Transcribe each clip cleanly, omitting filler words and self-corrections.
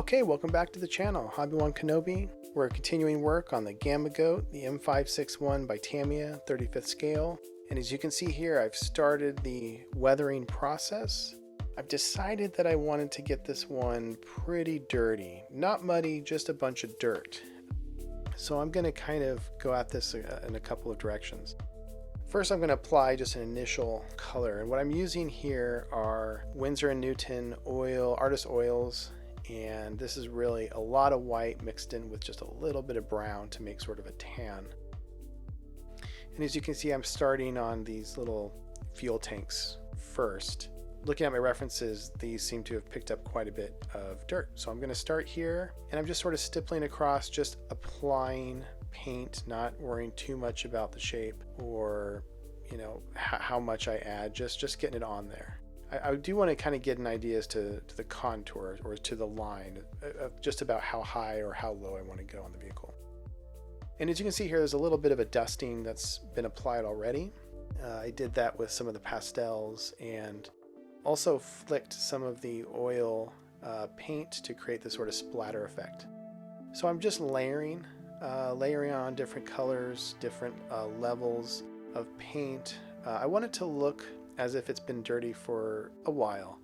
Okay, welcome back to the channel, Hobby-Wan Kenobi. We're continuing work on the Gama Goat, the M561 by Tamiya, 35th scale. And as you can see here, I've started the weathering process. I've decided that I wanted to get this one pretty dirty. Not muddy, just a bunch of dirt. So I'm going to kind of go at this in a couple of directions. First, I'm going to apply just an initial color. And what I'm using here are Winsor & Newton oil, artist oils. And this is really a lot of white mixed in with just a little bit of brown to make sort of a tan. And as you can see, I'm starting on these little fuel tanks first. Looking at my references, these seem to have picked up quite a bit of dirt. So I'm going to start here, and I'm just sort of stippling across, just applying paint, not worrying too much about the shape or, you know, how much I add, just getting it on there. I do want to kind of get an idea as to the contour or to the line of just about how high or how low I want to go on the vehicle. And as you can see here, there's a little bit of a dusting that's been applied already. I did that with some of the pastels and also flicked some of the oil paint to create this sort of splatter effect. So I'm just layering on different colors, different levels of paint. I want it to look as if it's been dirty for a while.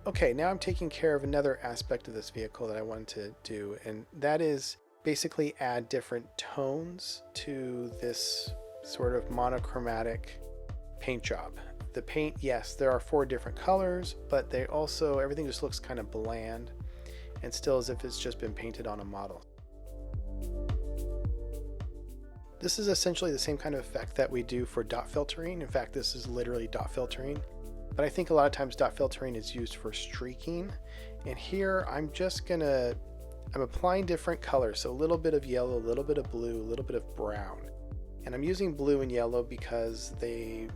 Okay, now I'm taking care of another aspect of this vehicle that I wanted to do, and that is basically add different tones to this sort of monochromatic paint job. The paint, yes, there are 4 different colors, but they also, everything just looks kind of bland and still as if it's just been painted on a model. This is essentially the same kind of effect that we do for dot filtering. In fact, this is literally dot filtering. But I think a lot of times dot filtering is used for streaking. And here I'm applying different colors. So a little bit of yellow, a little bit of blue, a little bit of brown. And I'm using blue and yellow because they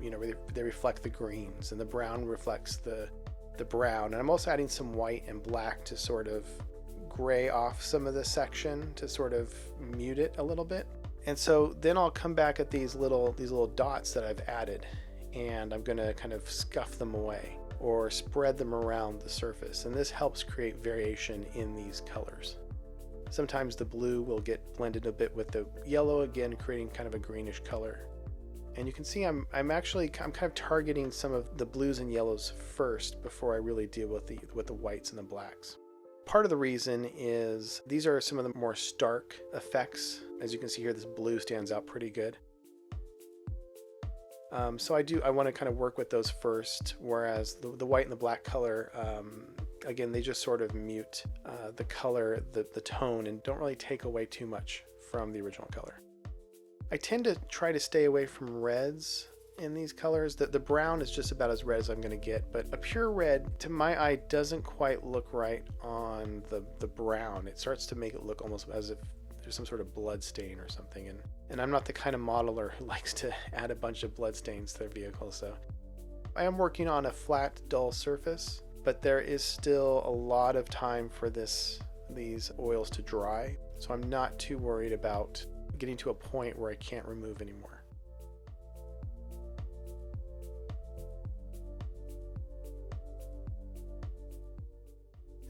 reflect the greens, and the brown reflects the brown. And I'm also adding some white and black to sort of gray off some of the section to sort of mute it a little bit. And so then I'll come back at these little dots that I've added, and I'm going to kind of scuff them away or spread them around the surface. And this helps create variation in these colors. Sometimes the blue will get blended a bit with the yellow, again creating kind of a greenish color. And you can see I'm kind of targeting some of the blues and yellows first before I really deal with the whites and the blacks. Part of the reason is these are some of the more stark effects. As you can see here, this blue stands out pretty good. So I want to kind of work with those first, whereas the white and the black color, again, they just sort of mute the color, the tone, and don't really take away too much from the original color. I tend to try to stay away from reds in these colors. The brown is just about as red as I'm going to get, but a pure red, to my eye, doesn't quite look right on the brown. It starts to make it look almost as if there's some sort of blood stain or something, and I'm not the kind of modeler who likes to add a bunch of blood stains to their vehicle. So I am working on a flat, dull surface, but there is still a lot of time for these oils to dry, so I'm not too worried about getting to a point where I can't remove anymore.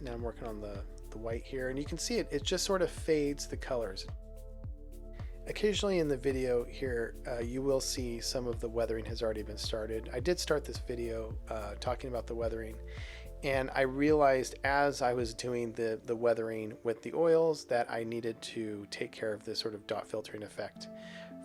Now I'm working on the white here, and you can see it just sort of fades the colors. Occasionally in the video here, you will see some of the weathering has already been started. I did start this video talking about the weathering, and I realized as I was doing the weathering with the oils that I needed to take care of this sort of dot filtering effect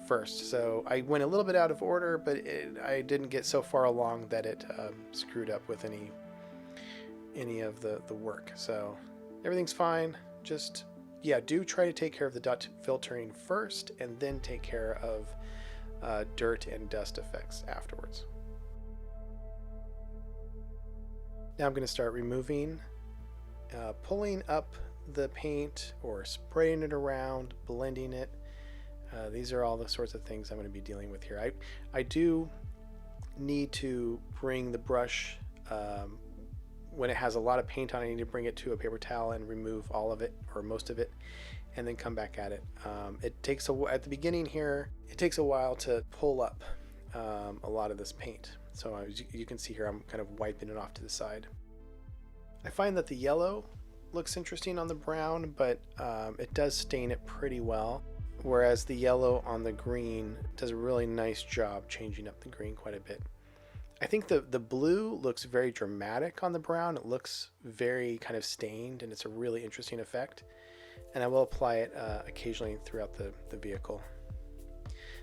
first. So I went a little bit out of order, but I didn't get so far along that it screwed up with any of the work. So everything's fine. Just, yeah, do try to take care of the dust filtering first and then take care of dirt and dust effects afterwards. Now I'm going to start removing, pulling up the paint or spraying it around, blending it. These are all the sorts of things I'm going to be dealing with here. I do need to bring the brush, when it has a lot of paint on it, I need to bring it to a paper towel and remove all of it or most of it, and then come back at it. It takes at the beginning here, it takes a while to pull up a lot of this paint. So as you can see here, I'm kind of wiping it off to the side. I find that the yellow looks interesting on the brown, but it does stain it pretty well. Whereas the yellow on the green does a really nice job changing up the green quite a bit. I think the blue looks very dramatic on the brown. It looks very kind of stained, and it's a really interesting effect. And I will apply it occasionally throughout the vehicle.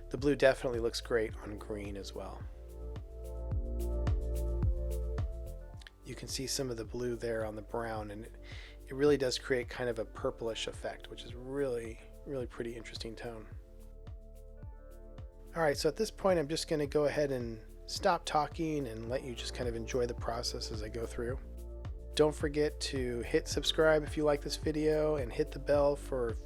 The blue definitely looks great on green as well. You can see some of the blue there on the brown, and it really does create kind of a purplish effect, which is really pretty interesting tone. All right, so at this point I'm just going to go ahead and stop talking and let you just kind of enjoy the process as I go through. Don't forget to hit subscribe if you like this video, and hit the bell for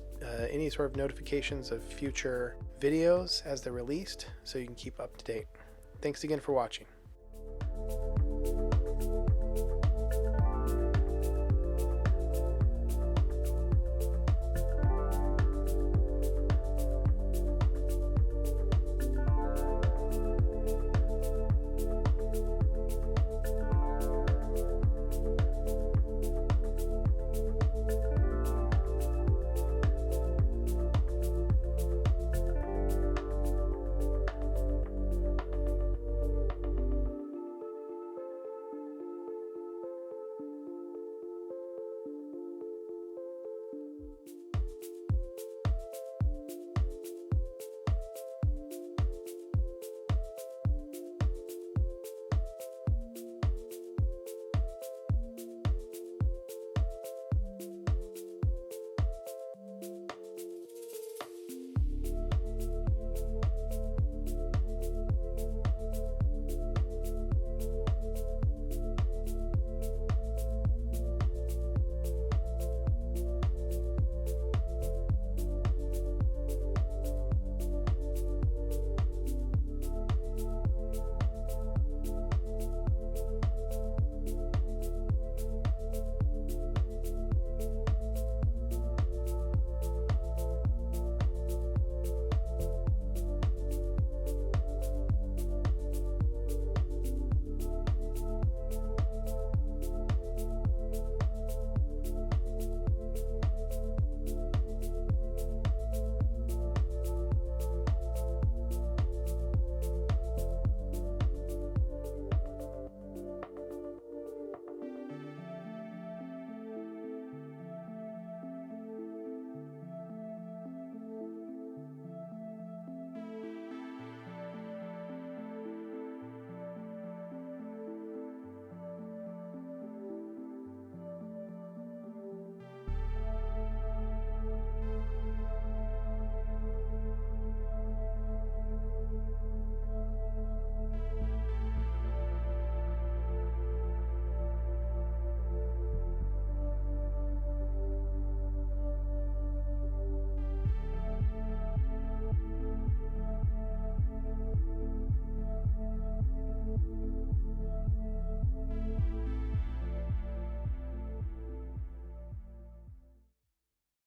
any sort of notifications of future videos as they're released, so you can keep up to date. Thanks again for watching.